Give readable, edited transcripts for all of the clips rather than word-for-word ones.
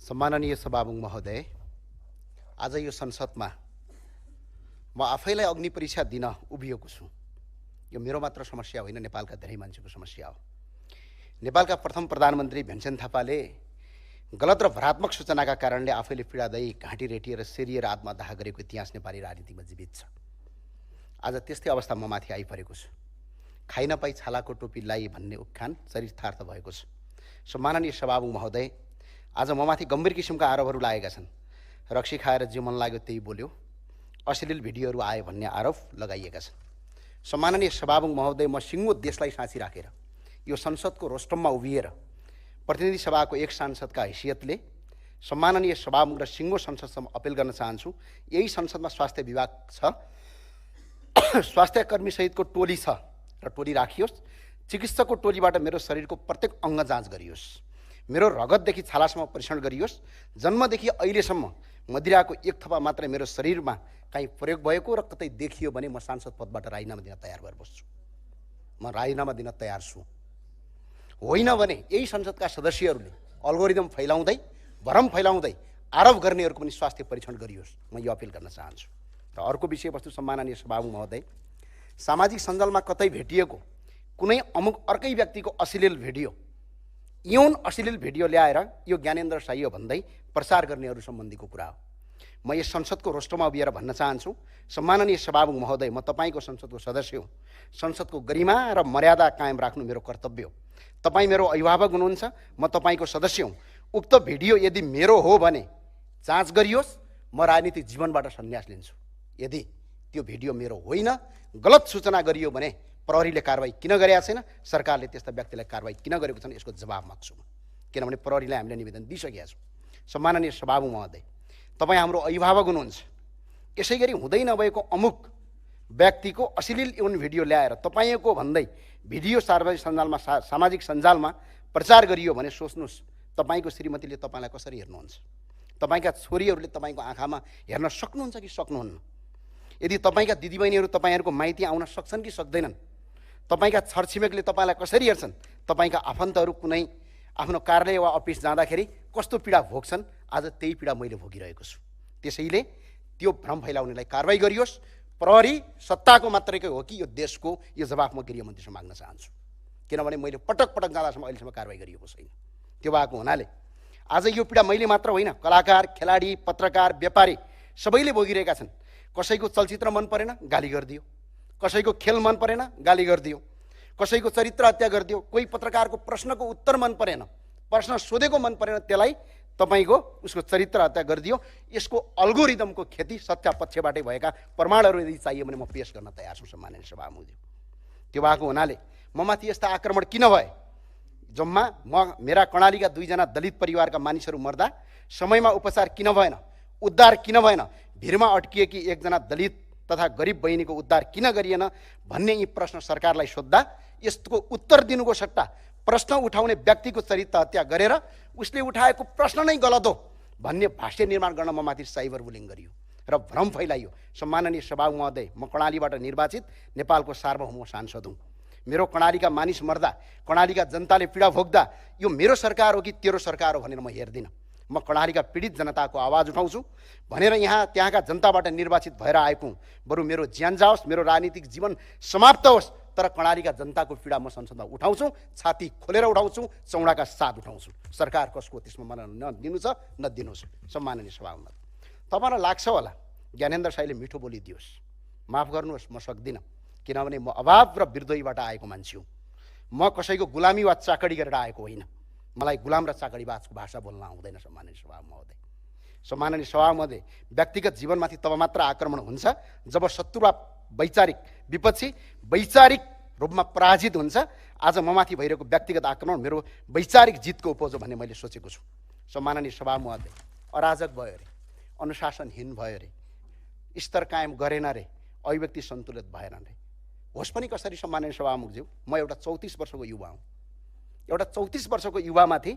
सम्माननीय सभामुख महोदय, आज यो संसदमा म आफैलाई अग्नि परीक्षा दिन उभिएको छु। यो मेरो मात्र समस्या होइन, नेपालका धेरै मान्छेको समस्या हो। नेपालका प्रथम प्रधानमन्त्री भीमसेन थापाले गलत र भ्रात्मक सूचनाका कारणले आफैले पीडादायी घाँटी रेटिएर सेरिएर आत्मदाह गरेको इतिहास नेपाली राजनीतिमा जीवित छ। आज त्यस्तै अवस्था म माथि आइपरेको छु। खाइ नपाई छालाको टोपी लाई भन्ने उखान चरितार्थ भएको छ। सम्माननीय सभामुख महोदय, आज म माथि गम्भीर किसिमका आरोपहरू लागेका छन्। रक्सी खाएर जे मन लाग्यो त्यही बोल्यो, अश्लील भिडियोहरू आए भन्ने आरोप लगाइएका छन्। सम्माननीय सभामुख महोदय, म सिङ्गो देशलाई साँची राखेर यो संसदको रोस्टममा उभिएर प्रतिनिधि सभाको एक सांसदका हैसियतले सम्माननीय सभामुख र सिङ्गो संसदसम्म अपिल गर्न चाहन्छु। यही संसदमा स्वास्थ्य विभाग छ, स्वास्थ्य कर्मी सहितको टोली छ र टोली राखियोस्। चिकित्सकको टोलीबाट मेरो शरीरको प्रत्येक अङ्ग जाँच गरियोस्। मेरो रगतदेखि छालासम्म परीक्षण गरियोस्। जन्मदेखि अहिलेसम्म मदिराको एक थपा मात्रै मेरो शरीरमा कहीँ प्रयोग भएको र कतै देखियो भने म सांसद पदबाट राजीनामा दिन तयार भएर बस्छु। म राजीनामा दिन तयार छु। होइन भने यही संसदका सदस्यहरूले अल्गोरिदम फैलाउँदै, भ्रम फैलाउँदै आरोप गर्नेहरूको पनि स्वास्थ्य परीक्षण गरियोस्। म यो अपिल गर्न चाहन्छु। र अर्को विषयवस्तु, सम्माननीय सभामुख महोदय, सामाजिक सञ्जालमा कतै भेटिएको कुनै अमुक अर्कै व्यक्तिको अश्लील भिडियो, यौन अश्लील भिडियो ल्याएर यो ज्ञानेन्द्र साई हो भन्दै प्रचार गर्नेहरू सम्बन्धीको कुरा हो। म यस संसदको रोस्टरमा उभिएर भन्न चाहन्छु, सम्माननीय सभामुख महोदय, म तपाईँको संसदको सदस्य हो। संसदको गरिमा र मर्यादा कायम राख्नु मेरो कर्तव्य हो। तपाईँ मेरो अभिभावक हुनुहुन्छ, म तपाईँको सदस्य हुँ। उक्त भिडियो यदि मेरो हो भने जाँच गरियोस्। म राजनीतिक जीवनबाट सन्यास लिन्छु। यदि त्यो भिडियो मेरो होइन, गलत सूचना गरियो भने प्रहरीले कारवाही किन गरेका छैन, सरकारले त्यस्ता व्यक्तिलाई कारवाही किन गरेको छैन, यसको जवाब माग्छु म। किनभने प्रहरीलाई हामीले निवेदन दिइसकेका छौँ। सम्माननीय सभामुख महोदय, तपाईँ हाम्रो अभिभावक हुनुहुन्छ। यसै गरी हुँदै नभएको अमुक व्यक्तिको अश्लील यौन भिडियो ल्याएर तपाईँको भन्दै भिडियो सामाजिक सञ्जालमा प्रचार गरियो भने सोच्नुहोस्, तपाईँको श्रीमतीले तपाईँलाई कसरी हेर्नुहुन्छ? तपाईँका छोरीहरूले तपाईँको आँखामा हेर्न सक्नुहुन्छ कि सक्नुहुन्न? यदि तपाईँका दिदीबहिनीहरू तपाईँहरूको माइती आउन सक्छन् कि सक्दैनन्? तपाईँका छरछिमेकले तपाईँलाई कसरी हेर्छन्? तपाईँका आफन्तहरू कुनै आफ्नो कार्यालय वा अफिस जाँदाखेरि कस्तो पीडा भोग्छन्? आज त्यही पीडा मैले भोगिरहेको छु। त्यसैले त्यो भ्रम फैलाउनेलाई कारवाही गरियोस्। प्रहरी सत्ताको मात्रैकै हो कि यो देशको, यो जवाफ म गृहमन्त्रीसँग माग्न चाहन्छु। किनभने मैले पटक पटक जाँदासम्म अहिलेसम्म कारवाही गरिएको छैन। त्यो भएको हुनाले आज यो पीडा मैले मात्र होइन, कलाकार, खेलाडी, पत्रकार, व्यापारी सबैले भोगिरहेका छन्। कसैको चलचित्र मन परेन, गाली गरिदियो। कसैको खेल मन परेन, गाली गरिदियो। कसैको चरित्र हत्या गरिदियो। कोही पत्रकारको प्रश्नको उत्तर मन परेन, प्रश्न सोधेको मन परेन, त्यसलाई तपाईँको उसको चरित्र हत्या गरिदियो। यसको अल्गोरिदमको खेती सत्तापक्षबाटै भएका प्रमाणहरू यदि चाहियो भने म पेश गर्न तयार छु। सम्माननीय सभामुख, त्यो भएको हुनाले म माथि यस्ता आक्रमण किन भए? जम्मा मेरा कर्णालीका 2 जना दलित परिवारका मानिसहरू मर्दा समयमा उपचार किन भएन? उद्धार किन भएन? भिरमा अड्किएकी 1 जना दलित तथा गरिब बहिनीको उद्धार किन गरिएन भन्ने यी प्रश्न सरकारलाई सोद्धा यसको उत्तर दिनुको सट्टा प्रश्न उठाउने व्यक्तिको चरित्र हत्या गरेर उसले उठाएको प्रश्न नै गलत हो भन्ने भाष्य निर्माण गर्न म माथि साइबर बुलिङ गरियो र भ्रम फैलाइयो। सम्माननीय सभामुख महोदय, म कर्णालीबाट निर्वाचित नेपालको सार्वभौम सांसद हुँ। मेरो कर्णालीका मानिस मर्दा, कर्णालीका जनताले पीडा भोग्दा यो मेरो सरकार हो कि तेरो सरकार हो भनेर म हेर्दिनँ। म कर्णालीका पीडित जनताको आवाज उठाउँछु भनेर यहाँ त्यहाँका जनताबाट निर्वाचित भएर आएको हुँ। बरु मेरो ज्यान जाओस्, मेरो राजनीतिक जीवन समाप्त होस्, तर कर्णालीका जनताको पीडा म संसदमा उठाउँछु, छाती खोलेर उठाउँछु, चौडाका साथ उठाउँछु। सरकार कसको त्यसमा मलाई नदिनु छ, नदिनुहोस्। सम्माननीय सभामुख, तपाईँलाई लाग्छ होला ज्ञानेन्द्र साईले मिठो बोलिदियोस्। माफ गर्नुहोस्, म सक्दिनँ। किनभने म अभाव र बिर्दोहीबाट आएको मान्छे हुँ। म कसैको गुलामी वा चाकडी गरेर आएको होइन। मलाई गुलाम र चाकडीबाजको भाषा बोल्न आउँदैन। सम्माननीय सभामुख महोदय, सम्माननीय सभामुख महोदय, व्यक्तिगत जीवनमाथि तब मात्र आक्रमण हुन्छ जब शत्रु वा वैचारिक विपक्षी वैचारिक रूपमा पराजित हुन्छ। आज म माथि भइरहेको व्यक्तिगत आक्रमण मेरो वैचारिक जितको उपज हो भन्ने मैले सोचेको छु। सम्माननीय सभामुख महोदय, अराजक भयो रे, अनुशासनहीन भयो रे, स्तर कायम गरेन रे, अभिव्यक्ति सन्तुलित भएन रे। होस् पनि कसरी? सम्माननीय सभामुखज्यू, म एउटा 34 वर्षको युवा हुँ। एउटा 34 वर्षको युवामाथि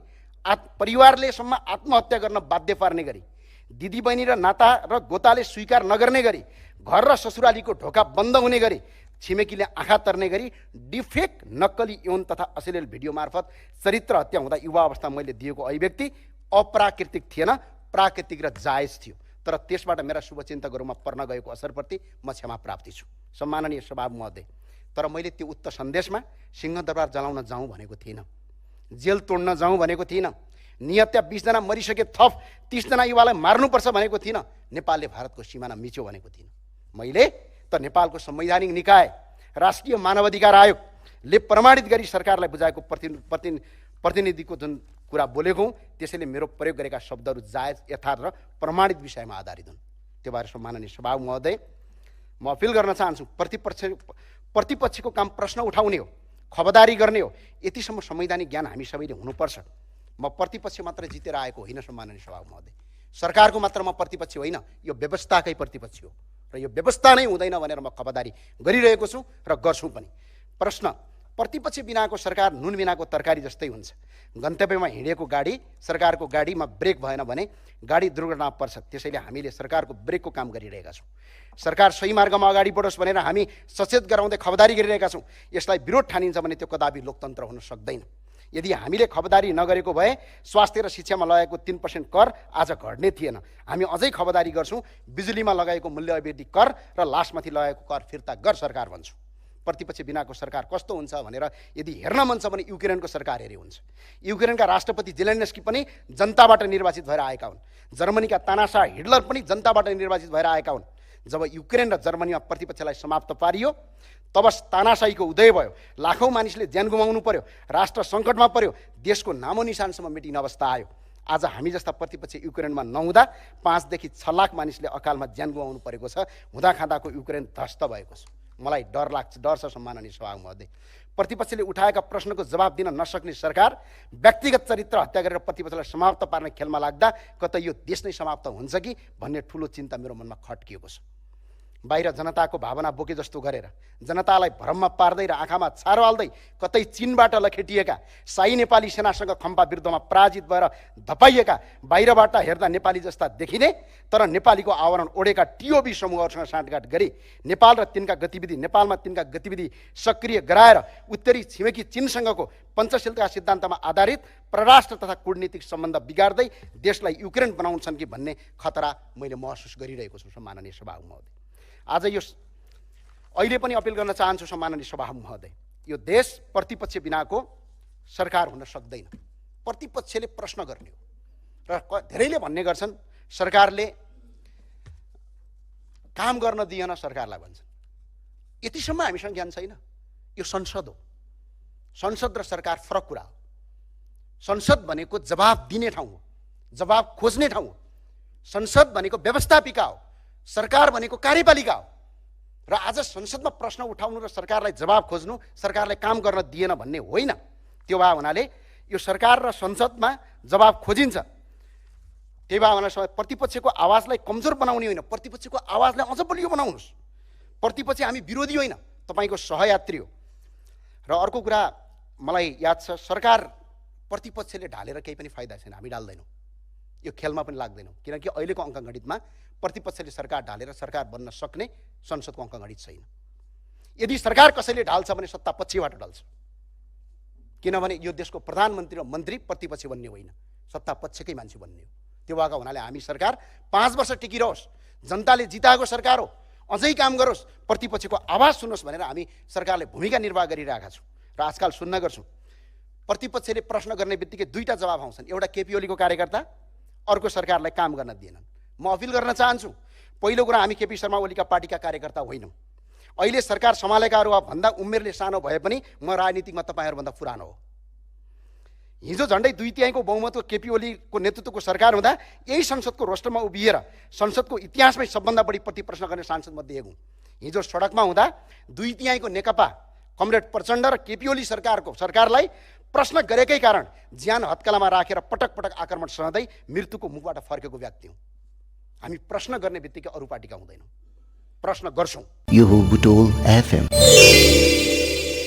परिवारले सम्म आत्महत्या गर्न बाध्य पार्ने गरी, दिदीबहिनी र नाता र गोताले स्वीकार नगर्ने गरी, घर र ससुरालीको ढोका बन्द हुने गरी, छिमेकीले आँखा तर्ने गरी डिफेक नक्कली यौन तथा अश्लील भिडियो मार्फत चरित्र हत्या हुँदा युवा अवस्थामा मैले दिएको अभिव्यक्ति अप्राकृतिक थिएन, प्राकृतिक र जायज थियो। तर त्यसबाट मेरा शुभचिन्तकहरूमा पर्न गएको असरप्रति म क्षमा प्राप्ति छु सम्माननीय सभामुख महोदय। तर मैले त्यो उक्त सन्देशमा सिंहदरबार जलाउन जाउँ भनेको थिइनँ, जेल तोड्न जाउँ भनेको थिइनँ, निहत्या 20 जना मरिसके थप 30 जना युवालाई मार्नुपर्छ भनेको थिइनँ, नेपालले भारतको सिमाना मिच्यो भनेको थिइनँ। मैले त नेपालको संवैधानिक निकाय राष्ट्रिय मानवाधिकार आयोगले प्रमाणित गरी सरकारलाई बुझाएको प्रतिनिधिको जुन कुरा बोलेको हुँ, त्यसैले मेरो प्रयोग गरेका शब्दहरू जायज, यथार्थ र प्रमाणित विषयमा आधारित हुन्। त्यो भएर सम्माननीय सभामुख महोदय, म अपिल गर्न चाहन्छु, प्रतिपक्षको काम प्रश्न उठाउने हो, खबरदारी गर्ने हो। यतिसम्म संवैधानिक ज्ञान हामी सबैले हुनुपर्छ। म प्रतिपक्ष मात्र जितेर आएको होइन सम्माननीय सभामुख महोदय, सरकारको मात्र म प्रतिपक्ष होइन, यो व्यवस्थाकै प्रतिपक्ष हो र यो व्यवस्था नै हुँदैन भनेर म खबरदारी गरिरहेको छु र गर्छु पनि। प्रश्न, प्रतिपक्ष बिनाको सरकार नुन बिनाको तरकारी जस्तै हुन्छ। गन्तव्यमा हिँडेको गाडी, सरकारको गाडीमा ब्रेक भएन भने गाडी दुर्घटना पर्छ। त्यसैले हामीले सरकारको ब्रेकको काम गरिरहेका छौँ। सरकार सही मार्गमा अगाडि बढोस् भनेर हामी सचेत गराउँदै खबरदारी गरिरहेका छौँ। यसलाई विरोध ठानिन्छ भने त्यो कदापि लोकतन्त्र हुन सक्दैन। यदि हामीले खबरदारी नगरेको भए स्वास्थ्य र शिक्षामा लगाएको 3% कर आज घट्ने थिएन। हामी अझै खबरदारी गर्छौँ। बिजुलीमा लगाएको मूल्यवृद्धि कर र लासमाथि लगाएको कर फिर्ता गर सरकार भन्छु। प्रतिपक्ष बिनाको सरकार कस्तो हुन्छ भनेर यदि हेर्न मन छ भने युक्रेनको सरकार हेरे हुन्छ। युक्रेनका राष्ट्रपति जेलेन्स्की पनि जनताबाट निर्वाचित भएर आएका हुन्। जर्मनीका तानाशाह हिटलर पनि जनताबाट निर्वाचित भएर आएका हुन्। जब युक्रेन र जर्मनीमा प्रतिपक्षलाई समाप्त पारियो तब तानाशाहीको उदय भयो। लाखौँ मानिसले ज्यान गुमाउनु पर्यो, राष्ट्र सङ्कटमा पर्यो, देशको नामो निशानसम्म मेटिने अवस्था आयो। आज हामी जस्ता प्रतिपक्ष युक्रेनमा नहुँदा 5 देखि 6 लाख मानिसले अकालमा ज्यान गुमाउनु परेको छ। हुँदाखाँदाको युक्रेन ध्वस्त भएको छ। मलाई डर छ सम्माननीय सभामुख महोदय। प्रतिपक्षले उठाएका प्रश्नको जवाब दिन नसक्ने सरकार व्यक्तिगत चरित्र हत्या गरेर प्रतिपक्षलाई समाप्त पार्ने खेलमा लाग्दा कतै यो देश नै समाप्त हुन्छ कि भन्ने ठुलो चिन्ता मेरो मनमा खट्किएको छ। बाहिर जनताको भावना बोके जस्तो गरेर, जनतालाई भ्रममा पार्दै र आँखामा छारो हाल्दै कतै चीनबाट लखेटिएका शाही नेपाली सेनासँग खम्पा विरुद्धमा पराजित भएर धपाइएका, बाहिरबाट हेर्दा नेपाली जस्ता देखिने तर नेपालीको आवरण ओढेका टिओबी समूहहरूसँग साँठगाँठ गरी नेपाल र तिनका गतिविधि, नेपालमा तिनका गतिविधि सक्रिय गराएर उत्तरी छिमेकी चीनसँगको पञ्चशीलका सिद्धान्तमा आधारित परराष्ट्र तथा कूटनीतिक सम्बन्ध बिगार्दै देशलाई युक्रेन बनाउँछन् कि भन्ने खतरा मैले महसुस गरिरहेको छु सम्माननीय सभामुख महोदय। आज यो अहिले पनि अपिल गर्न चाहन्छु सम्माननीय सभामुख महोदय, यो देश प्रतिपक्ष बिनाको सरकार हुन सक्दैन। प्रतिपक्षले प्रश्न गर्ने हो र धेरैले भन्ने गर्छन् सरकारले काम गर्न दिएन सरकारलाई भन्छन्। यतिसम्म हामीसँग ज्ञान छैन। यो संसद हो। संसद र सरकार फरक कुरा हो। संसद भनेको जवाब दिने ठाउँ हो, जवाब खोज्ने ठाउँ हो। संसद भनेको व्यवस्थापिका हो, सरकार भनेको कार्यपालिका हो। र आज संसदमा प्रश्न उठाउनु र सरकारलाई जवाब खोज्नु, सरकारलाई काम गर्न दिएन भन्ने होइन। त्यो भए हुनाले यो सरकार र संसदमा जवाब खोजिन्छ। त्यही भए हुनाले प्रतिपक्षको आवाजलाई कमजोर बनाउने होइन, प्रतिपक्षको आवाजलाई अझ बलियो बनाउनुहोस्। प्रतिपक्ष हामी विरोधी होइन, तपाईँको सहयात्री हो। र अर्को कुरा मलाई याद छ, सरकार प्रतिपक्षले ढालेर केही पनि फाइदा छैन, हामी ढाल्दैनौँ। यो खेलमा पनि लाग्दैनौँ, किनकि अहिलेको अङ्कगणितमा प्रतिपक्षले सरकार ढालेर सरकार बन्न सक्ने संसदको अङ्कगणित छैन। यदि सरकार कसैले ढाल्छ भने सत्ता पक्षबाट ढाल्छ, किनभने यो देशको प्रधानमन्त्री र मन्त्री प्रतिपक्ष बन्ने होइन, सत्ता पक्षकै मान्छे बन्ने हो। त्यो भएको हुनाले हामी सरकार 5 वर्ष टिकिरहोस्, जनताले जिताएको सरकार हो, अझै काम गरोस्, प्रतिपक्षको आवाज सुन्नुहोस् भनेर हामी सरकारले भूमिका निर्वाह गरिरहेका छौँ। र आजकल सुन्न गर्छौँ प्रतिपक्षले प्रश्न गर्ने बित्तिकै दुईटा जवाब आउँछन्, एउटा केपी ओलीको कार्यकर्ता, अर्को सरकारलाई काम गर्न दिएनन्। म अपिल गर्न चाहन्छु, पहिलो कुरा हामी केपी शर्मा ओलीका पार्टीका कार्यकर्ता होइनौँ। अहिले सरकार सम्हालेकाहरू भन्दा उमेरले सानो भए पनि म राजनीतिकमा तपाईँहरूभन्दा पुरानो हो। हिजो झन्डै 2/3 बहुमतको केपी ओलीको नेतृत्वको सरकार हुँदा यही संसदको रोस्टरमा उभिएर संसदको इतिहासमै सबभन्दा बढी प्रति प्रश्न गर्ने सांसद मध्ये एक हुँ। हिजो सडकमा हुँदा 2/3 नेकपा कमरेड प्रचण्ड र केपी ओली सरकारलाई प्रश्न गरेकै कारण ज्यान हत्केलामा राखेर पटक पटक आक्रमण सहँदै मृत्युको मुखबाट फर्केको व्यक्ति हुँ। हामी प्रश्न गर्ने बित्तिकै अरू पार्टीका हुँदैनौँ, प्रश्न गर्छौँ। यो हो बुटोल एफएम।